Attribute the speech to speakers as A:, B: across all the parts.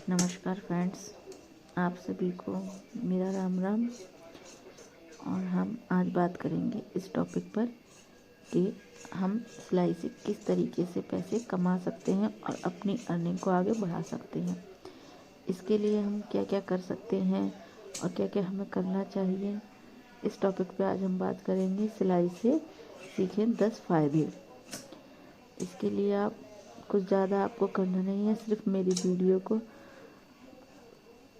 A: नमस्कार फ्रेंड्स, आप सभी को मेरा राम राम। और हम आज बात करेंगे इस टॉपिक पर कि हम सिलाई से किस तरीके से पैसे कमा सकते हैं और अपनी अर्निंग को आगे बढ़ा सकते हैं। इसके लिए हम क्या क्या कर सकते हैं और क्या क्या हमें करना चाहिए, इस टॉपिक पे आज हम बात करेंगे। सिलाई से सीखें 10 फ़ायदे। इसके लिए आप कुछ ज़्यादा आपको करना नहीं है, सिर्फ मेरी वीडियो को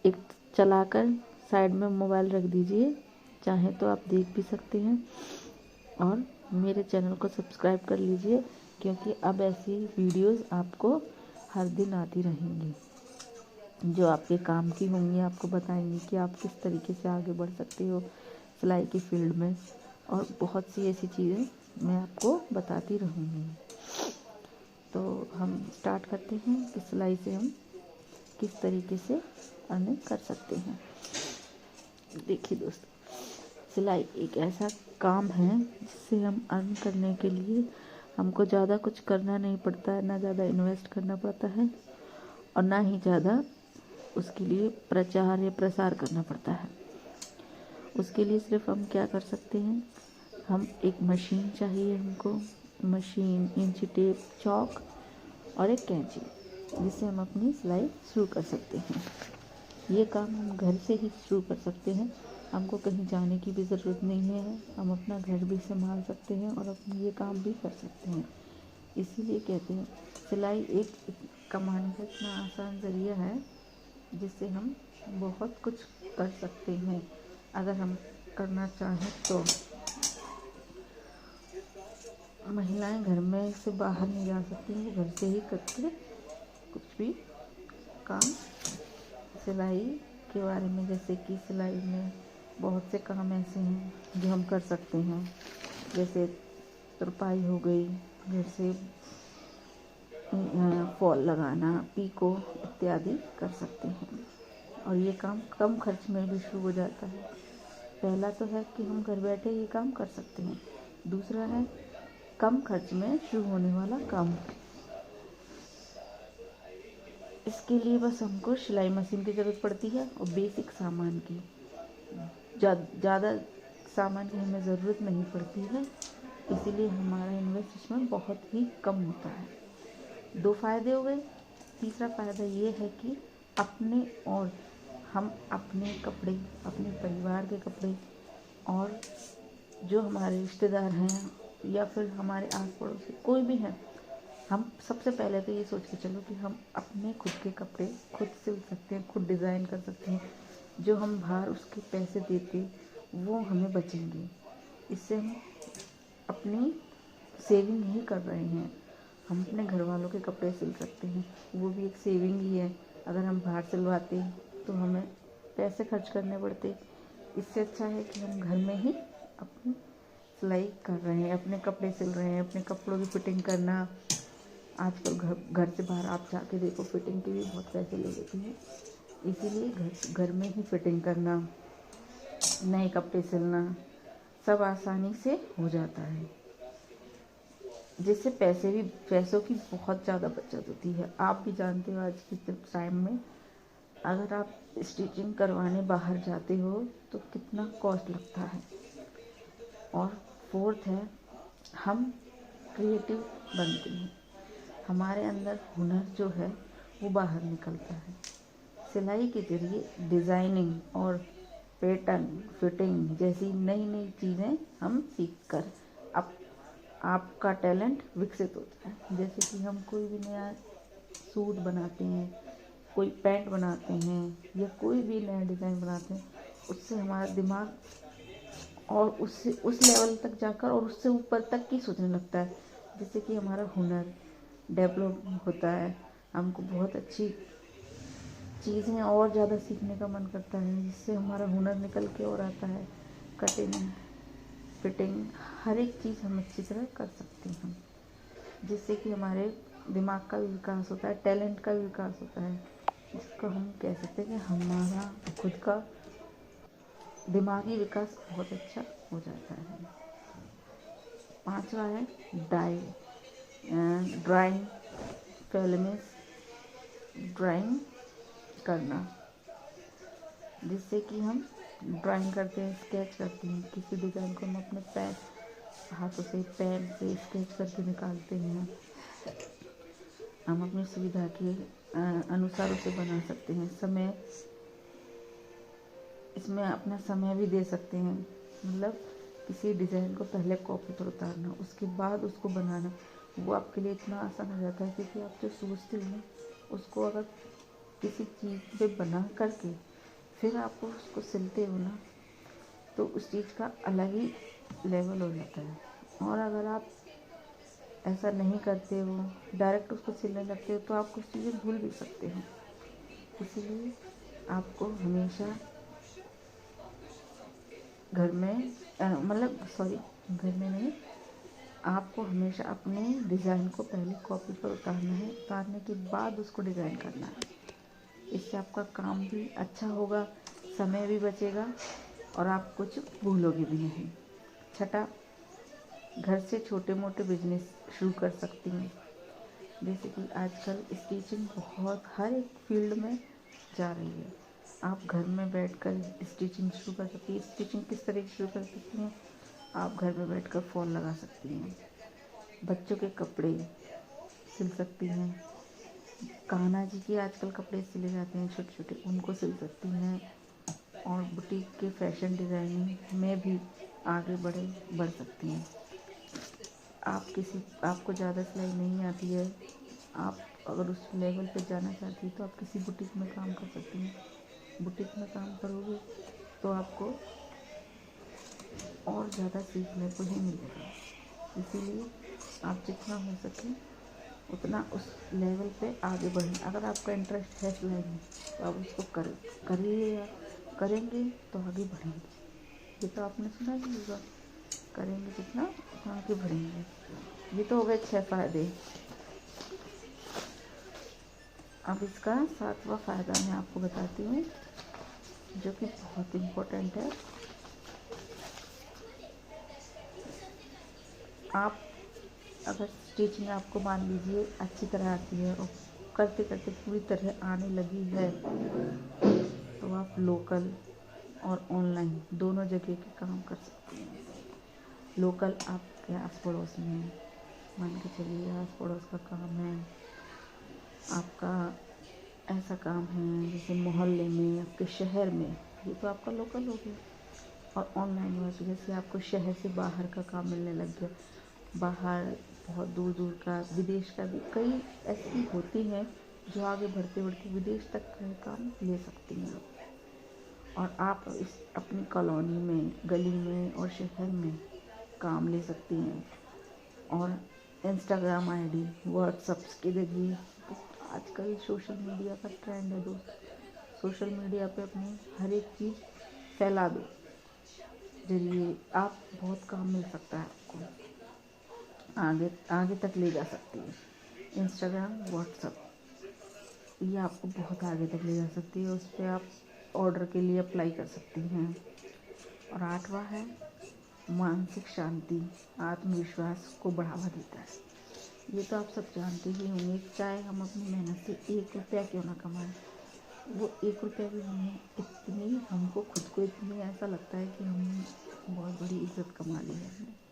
A: एक चलाकर साइड में मोबाइल रख दीजिए, चाहे तो आप देख भी सकते हैं। और मेरे चैनल को सब्सक्राइब कर लीजिए, क्योंकि अब ऐसी वीडियोस आपको हर दिन आती रहेंगी जो आपके काम की होंगी, आपको बताएंगी कि आप किस तरीके से आगे बढ़ सकते हो सिलाई की फील्ड में। और बहुत सी ऐसी चीज़ें मैं आपको बताती रहूँगी। तो हम स्टार्ट करते हैं कि सिलाई से हम किस तरीके से अर्निंग कर सकते हैं। देखिए दोस्तों, सिलाई एक ऐसा काम है जिससे हम अर्न करने के लिए हमको ज़्यादा कुछ करना नहीं पड़ता है, ना ज़्यादा इन्वेस्ट करना पड़ता है और ना ही ज़्यादा उसके लिए प्रचार या प्रसार करना पड़ता है। उसके लिए सिर्फ हम क्या कर सकते हैं, हम एक मशीन चाहिए हमको, मशीन, इंची टेप, चॉक और एक कैंची, जिससे हम अपनी सिलाई शुरू कर सकते हैं। ये काम हम घर से ही शुरू कर सकते हैं, हमको कहीं जाने की भी ज़रूरत नहीं है। हम अपना घर भी संभाल सकते हैं और अपने ये काम भी कर सकते हैं। इसीलिए कहते हैं सिलाई एक कमाने का इतना आसान ज़रिया है जिससे हम बहुत कुछ कर सकते हैं अगर हम करना चाहें तो। महिलाएं घर में से बाहर नहीं जा सकती हैं, घर से ही करके कुछ भी काम सिलाई के बारे में, जैसे कि सिलाई में बहुत से काम ऐसे हैं जो हम कर सकते हैं, जैसे तुरपाई हो गई, जैसे फॉल लगाना, पीको इत्यादि कर सकते हैं। और ये काम कम खर्च में भी शुरू हो जाता है। पहला तो है कि हम घर बैठे ये काम कर सकते हैं, दूसरा है कम खर्च में शुरू होने वाला काम। इसके लिए बस हमको सिलाई मशीन की ज़रूरत पड़ती है और बेसिक सामान की। ज़्यादा सामान की हमें ज़रूरत नहीं पड़ती है, इसीलिए हमारा इन्वेस्ट इसमें बहुत ही कम होता है। 2 फ़ायदे हो गए। तीसरा फ़ायदा ये है कि हम अपने कपड़े, अपने परिवार के कपड़े और जो हमारे रिश्तेदार हैं या फिर हमारे आस पड़ोस के कोई भी हैं, हम सबसे पहले तो ये सोच के चलो कि हम अपने खुद के कपड़े खुद सिल सकते हैं, खुद डिज़ाइन कर सकते हैं। जो हम बाहर उसके पैसे देते वो हमें बचेंगे। इससे हम अपनी सेविंग ही कर रहे हैं। हम अपने घर वालों के कपड़े सिल सकते हैं, वो भी एक सेविंग ही है। अगर हम बाहर सिलवाते तो हमें पैसे खर्च करने पड़ते। इससे अच्छा है कि हम घर में ही अपनी सिलाई कर रहे हैं, अपने कपड़े सिल रहे हैं। अपने कपड़ों की फिटिंग करना, आजकल घर से बाहर आप जाके देखो, फिटिंग के भी बहुत पैसे ले लेती हैं। इसीलिए घर में ही फिटिंग करना, नए कपड़े सिलना सब आसानी से हो जाता है, जिससे पैसों की बहुत ज़्यादा बचत होती है। आप भी जानते हो आज के टाइम में अगर आप स्टिचिंग करवाने बाहर जाते हो तो कितना कॉस्ट लगता है। और फोर्थ है, हम क्रिएटिव बनते हैं, हमारे अंदर हुनर जो है वो बाहर निकलता है। सिलाई के ज़रिए डिज़ाइनिंग और पैटर्न, फिटिंग जैसी नई नई चीज़ें हम सीखकर आपका टैलेंट विकसित होता है। जैसे कि हम कोई भी नया सूट बनाते हैं, कोई पैंट बनाते हैं या कोई भी नया डिज़ाइन बनाते हैं, उससे हमारा दिमाग और उससे उस लेवल तक जाकर और उससे ऊपर तक की सोचने लगता है, जिससे कि हमारा हुनर डेवलप होता है। हमको बहुत अच्छी चीज़ें और ज़्यादा सीखने का मन करता है, जिससे हमारा हुनर निकल के और आता है। कटिंग, फिटिंग, हर एक चीज़ हम अच्छी तरह कर सकते हैं, जिससे कि हमारे दिमाग का भी विकास होता है, टैलेंट का भी विकास होता है, जिसको हम कह सकते हैं कि हमारा खुद का दिमागी विकास बहुत अच्छा हो जाता है। 5वां है ड्राइंग, फिल्में, ड्राइंग करना, जिससे कि हम ड्राइंग करते हैं, स्केच करते हैं, किसी डिज़ाइन को हम अपने हाथों से, पेन से स्केच करके निकालते हैं। हम अपनी सुविधा के अनुसार उसे बना सकते हैं। इसमें अपना समय भी दे सकते हैं। मतलब किसी डिज़ाइन को पहले कॉपी पर उतारना, उसके बाद उसको बनाना, वो आपके लिए इतना आसान हो जाता है, क्योंकि आप जो सोचते हो ना, उसको अगर किसी चीज़ पे बना करके फिर आप उसको सिलते हो ना, तो उस चीज़ का अलग ही लेवल हो जाता है। और अगर आप ऐसा नहीं करते हो, डायरेक्ट उसको सिलने लगते हो, तो आप कुछ चीज़ें भूल भी सकते हो। इसीलिए आपको हमेशा घर में घर में नहीं, आपको हमेशा अपने डिज़ाइन को पहले कॉपी पर उतारना है, उतारने के बाद उसको डिज़ाइन करना है। इससे आपका काम भी अच्छा होगा, समय भी बचेगा और आप कुछ भूलोगे भी नहीं। छठा, घर से छोटे मोटे बिजनेस शुरू कर सकती हैं। जैसे कि आजकल स्टिचिंग बहुत हर एक फील्ड में जा रही है। आप घर में बैठकर स्टिचिंग शुरू कर सकती हैं। स्टिचिंग किस तरह शुरू कर सकती हैं? आप घर में बैठकर फॉल लगा सकती हैं, बच्चों के कपड़े सिल सकती हैं, कान्हा जी के आजकल कपड़े सिले जाते हैं छोटे छोटे, उनको सिल सकती हैं। और बुटीक के फैशन डिज़ाइनिंग में भी आगे बढ़ सकती हैं। आपको ज़्यादा सिलाई नहीं आती है, आप अगर उस लेवल पे जाना चाहती हैं तो आप किसी बुटीक में काम कर सकती हैं। बुटीक में काम करोगे तो आपको और ज़्यादा सीखने को ही मिलेगा। इसीलिए आप जितना हो सके उतना उस लेवल पे आगे बढ़ें। अगर आपका इंटरेस्ट है सिलाई में तो आप उसको करिए, करेंगे तो आगे बढ़ेंगे। ये तो आपने सुना ही होगा, करेंगे जितना उतना आगे बढ़ेंगे। ये तो हो गए 6 फ़ायदे। अब इसका 7वां फ़ायदा मैं आपको बताती हूँ, जो कि बहुत इम्पोर्टेंट है। आप अगर स्टिचिंग आपको मान लीजिए अच्छी तरह आती है और करते करते पूरी तरह आने लगी है, तो आप लोकल और ऑनलाइन दोनों जगह के काम कर सकते हैं। लोकल आपके आस पड़ोस में, मान के चलिए आस पड़ोस का काम है, आपका ऐसा काम है जैसे मोहल्ले में, आपके शहर में, ये तो आपका लोकल हो गया। और ऑनलाइन वर्क, जैसे आपको शहर से बाहर का काम मिलने लग गया, बाहर बहुत दूर दूर का, विदेश का भी कई ऐसी होती हैं जो आगे बढ़ते बढ़ते विदेश तक का काम ले सकती हैं। और आप इस अपनी कॉलोनी में, गली में और शहर में काम ले सकती हैं। और इंस्टाग्राम आईडी, व्हाट्सएप के जरिए, आजकल सोशल मीडिया का ट्रेंड है दोस्त, सोशल मीडिया पे अपनी हर एक चीज़ फैला दो, जरिए आप बहुत काम मिल सकता है, आपको आगे तक ले जा सकती है। इंस्टाग्राम, व्हाट्सएप, ये आपको बहुत आगे तक ले जा सकती है। उस पर आप ऑर्डर के लिए अप्लाई कर सकती हैं। और 8वां है मानसिक शांति, आत्मविश्वास को बढ़ावा देता है। ये तो आप सब जानते ही होंगे, चाहे हम अपनी मेहनत से 1 रुपया क्यों ना कमाएं, वो 1 रुपया भी हमको खुद को इतनी ऐसा लगता है कि हमने बहुत बड़ी इज्जत कमा ली है।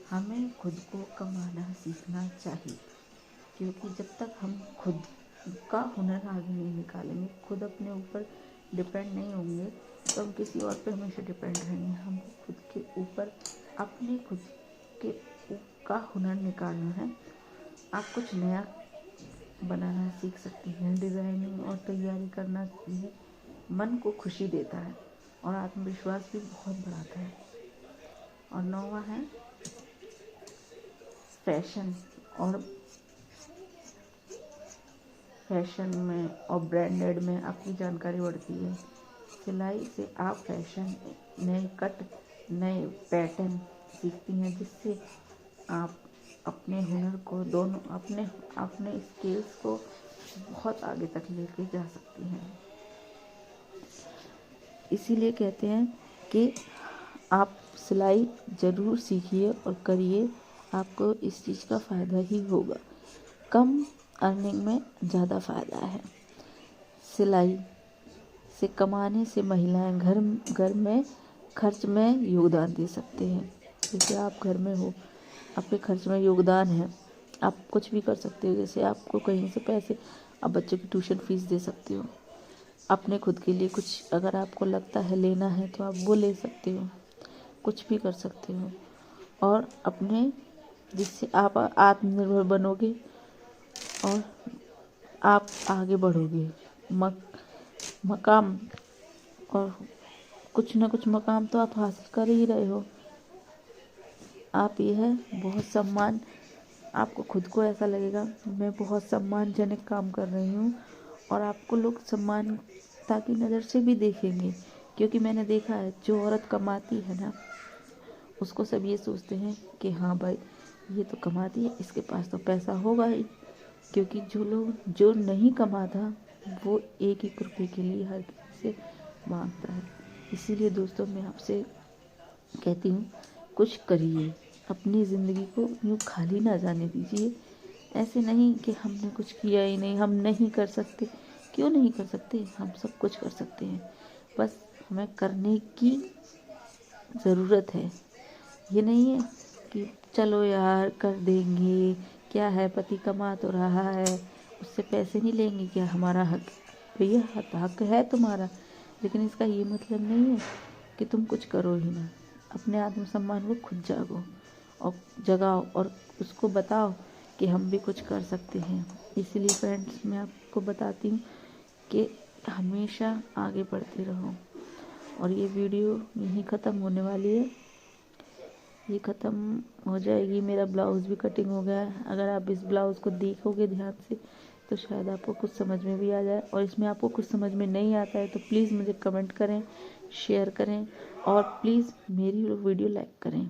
A: हमें खुद को कमाना सीखना चाहिए, क्योंकि जब तक हम खुद का हुनर आगे नहीं निकालेंगे, खुद अपने ऊपर डिपेंड नहीं होंगे, तो हम किसी और पे हमेशा डिपेंड रहेंगे। हम खुद के ऊपर अपने खुद के का हुनर निकालना है। आप कुछ नया बनाना सीख सकती हैं। डिज़ाइनिंग और तैयारी करना मन को खुशी देता है और आत्मविश्वास भी बहुत बढ़ाता है। और 9वां है फैशन में और ब्रांडेड में आपकी जानकारी बढ़ती है। सिलाई से आप फैशन, नए कट, नए पैटर्न सीखती हैं, जिससे आप अपने हुनर को अपने स्किल्स को बहुत आगे तक लेके जा सकती हैं। इसीलिए कहते हैं कि आप सिलाई ज़रूर सीखिए और करिए, आपको इस चीज़ का फ़ायदा ही होगा। कम अर्निंग में ज़्यादा फ़ायदा है। सिलाई से कमाने से महिलाएं घर में खर्च में योगदान दे सकते हैं। जैसे आप घर में हो, आपके खर्च में योगदान है, आप कुछ भी कर सकते हो। जैसे आपको कहीं से पैसे, आप बच्चों की ट्यूशन फीस दे सकते हो, अपने खुद के लिए कुछ अगर आपको लगता है लेना है तो आप वो ले सकते हो, कुछ भी कर सकते हो। और अपने जिससे आप आत्मनिर्भर बनोगे और आप आगे बढ़ोगे। मकाम और कुछ ना कुछ मकाम तो आप हासिल कर ही रहे हो। आप यह बहुत सम्मान, आपको खुद को ऐसा लगेगा मैं बहुत सम्मानजनक काम कर रही हूँ, और आपको लोग सम्मानता की नज़र से भी देखेंगे। क्योंकि मैंने देखा है जो औरत कमाती है ना, उसको सब ये सोचते हैं कि हाँ भाई ये तो कमाती है, इसके पास तो पैसा होगा ही। क्योंकि जो नहीं कमाता वो एक एक रुपये के लिए हर किसी से मांगता है। इसीलिए दोस्तों मैं आपसे कहती हूँ कुछ करिए, अपनी ज़िंदगी को यूँ खाली ना जाने दीजिए। ऐसे नहीं कि हमने कुछ किया ही नहीं, हम नहीं कर सकते। क्यों नहीं कर सकते, हम सब कुछ कर सकते हैं, बस हमें करने की ज़रूरत है। ये नहीं है कि चलो यार कर देंगे, क्या है पति कमा तो रहा है उससे पैसे नहीं लेंगे क्या, हमारा हक। भैया हक है तुम्हारा, लेकिन इसका ये मतलब नहीं है कि तुम कुछ करो ही ना। अपने आत्मसम्मान को खुद जागो और जगाओ और उसको बताओ कि हम भी कुछ कर सकते हैं। इसीलिए फ्रेंड्स मैं आपको बताती हूँ कि हमेशा आगे बढ़ते रहो। और ये वीडियो यहीं ख़त्म होने वाली है, ये ख़त्म हो जाएगी। मेरा ब्लाउज़ भी कटिंग हो गया है। अगर आप इस ब्लाउज़ को देखोगे ध्यान से तो शायद आपको कुछ समझ में भी आ जाए, और इसमें आपको कुछ समझ में नहीं आता है तो प्लीज़ मुझे कमेंट करें, शेयर करें और प्लीज़ मेरी वीडियो लाइक करें।